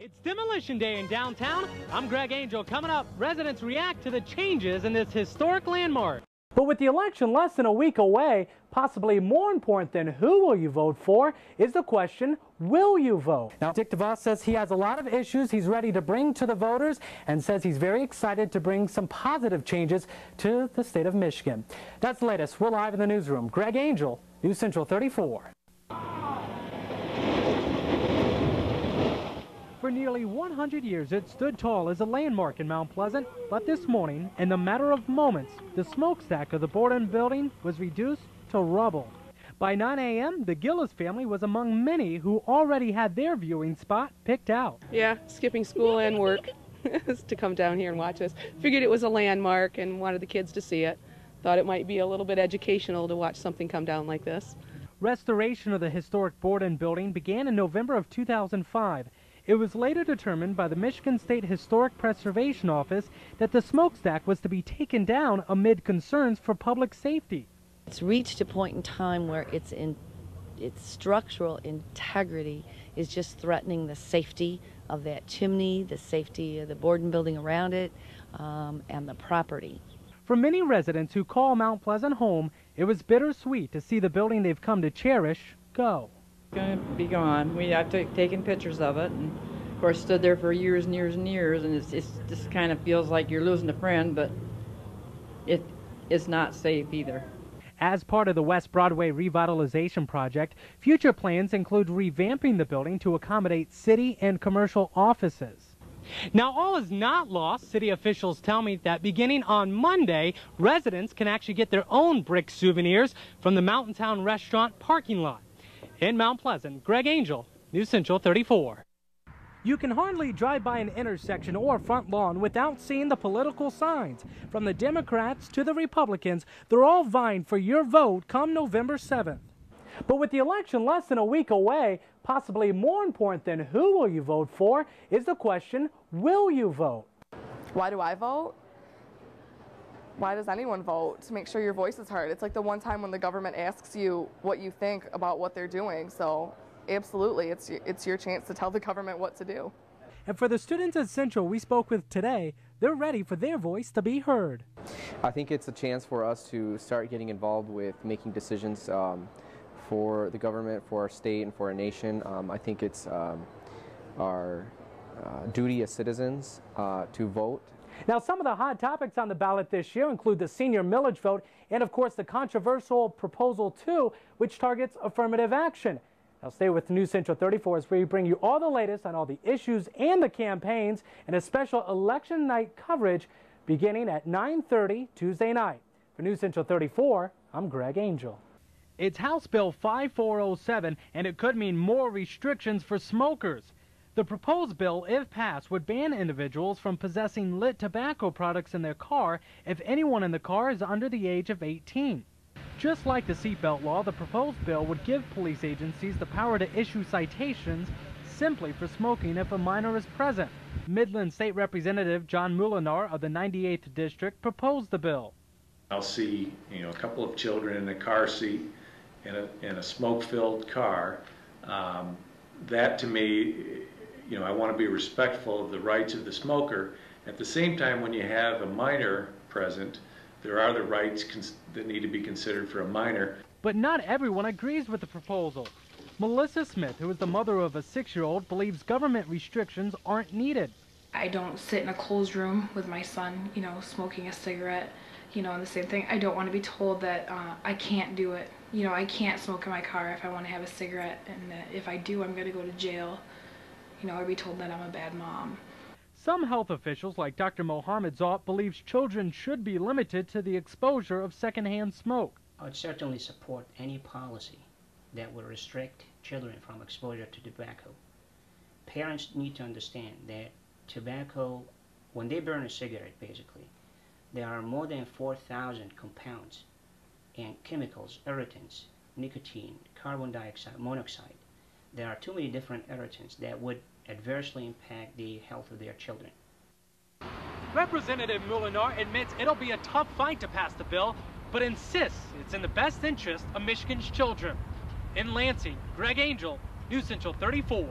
It's Demolition Day in downtown. I'm Greg Angel. Coming up, residents react to the changes in this historic landmark. But with the election less than a week away, possibly more important than who will you vote for is the question, will you vote? Now, Dick DeVos says he has a lot of issues he's ready to bring to the voters and says he's very excited to bring some positive changes to the state of Michigan. That's the latest. We're live in the newsroom. Greg Angel, News Central 34. For nearly 100 years, it stood tall as a landmark in Mount Pleasant, but this morning, in the matter of moments, the smokestack of the Borden building was reduced to rubble. By 9 a.m., the Gillis family was among many who already had their viewing spot picked out. Yeah, skipping school and work to come down here and watch us. Figured it was a landmark and wanted the kids to see it. Thought it might be a little bit educational to watch something come down like this. Restoration of the historic Borden building began in November of 2005. It was later determined by the Michigan State Historic Preservation Office that the smokestack was to be taken down amid concerns for public safety. It's reached a point in time where its structural integrity is just threatening the safety of that chimney, the safety of the Borden building around it, and the property. For many residents who call Mount Pleasant home, it was bittersweet to see the building they've come to cherish go. Going to be gone. We have taken pictures of it, and of course stood there for years and years and years, and it just kind of feels like you're losing a friend, but it's not safe either. As part of the West Broadway revitalization project, future plans include revamping the building to accommodate city and commercial offices. Now, all is not lost. City officials tell me that beginning on Monday, residents can actually get their own brick souvenirs from the Mountain Town restaurant parking lot. In Mount Pleasant, Greg Angel, News Central 34. You can hardly drive by an intersection or front lawn without seeing the political signs. From the Democrats to the Republicans, they're all vying for your vote come November 7th. But with the election less than a week away, possibly more important than who will you vote for is the question, will you vote? Why do I vote? Why does anyone vote? To make sure your voice is heard. It's like the one time when the government asks you what you think about what they're doing. So absolutely, it's your chance to tell the government what to do. And for the students at Central we spoke with today, they're ready for their voice to be heard. I think it's a chance for us to start getting involved with making decisions for the government, for our state, and for our nation. I think it's our duty as citizens to vote. Now, some of the hot topics on the ballot this year include the senior millage vote and, of course, the controversial Proposal 2, which targets affirmative action. Now, stay with News Central 34 as we bring you all the latest on all the issues and the campaigns and a special election night coverage beginning at 9:30 Tuesday night. For News Central 34, I'm Greg Angel. It's House Bill 5407, and it could mean more restrictions for smokers. The proposed bill, if passed, would ban individuals from possessing lit tobacco products in their car if anyone in the car is under the age of 18. Just like the seatbelt law, the proposed bill would give police agencies the power to issue citations simply for smoking if a minor is present. Midland State Representative John Mulinar of the 98th District proposed the bill. I'll see, a couple of children in a car seat in a smoke-filled car. That to me, I want to be respectful of the rights of the smoker. At the same time, when you have a minor present, there are the rights that need to be considered for a minor. But not everyone agrees with the proposal. Melissa Smith, who is the mother of a 6-year-old, believes government restrictions aren't needed. I don't sit in a closed room with my son, smoking a cigarette, and the same thing. I don't want to be told that I can't do it. I can't smoke in my car if I want to have a cigarette, and that if I do, I'm going to go to jail. Or be told that I'm a bad mom. Some health officials, like Dr. Mohammed Zalt, believes children should be limited to the exposure of secondhand smoke. I would certainly support any policy that would restrict children from exposure to tobacco. Parents need to understand that tobacco, when they burn a cigarette basically, there are more than 4,000 compounds and chemicals, irritants, nicotine, carbon dioxide, monoxide. There are too many different irritants that would adversely impact the health of their children. Representative Mulinar admits it'll be a tough fight to pass the bill, but insists it's in the best interest of Michigan's children. In Lansing, Greg Angel, News Central 34.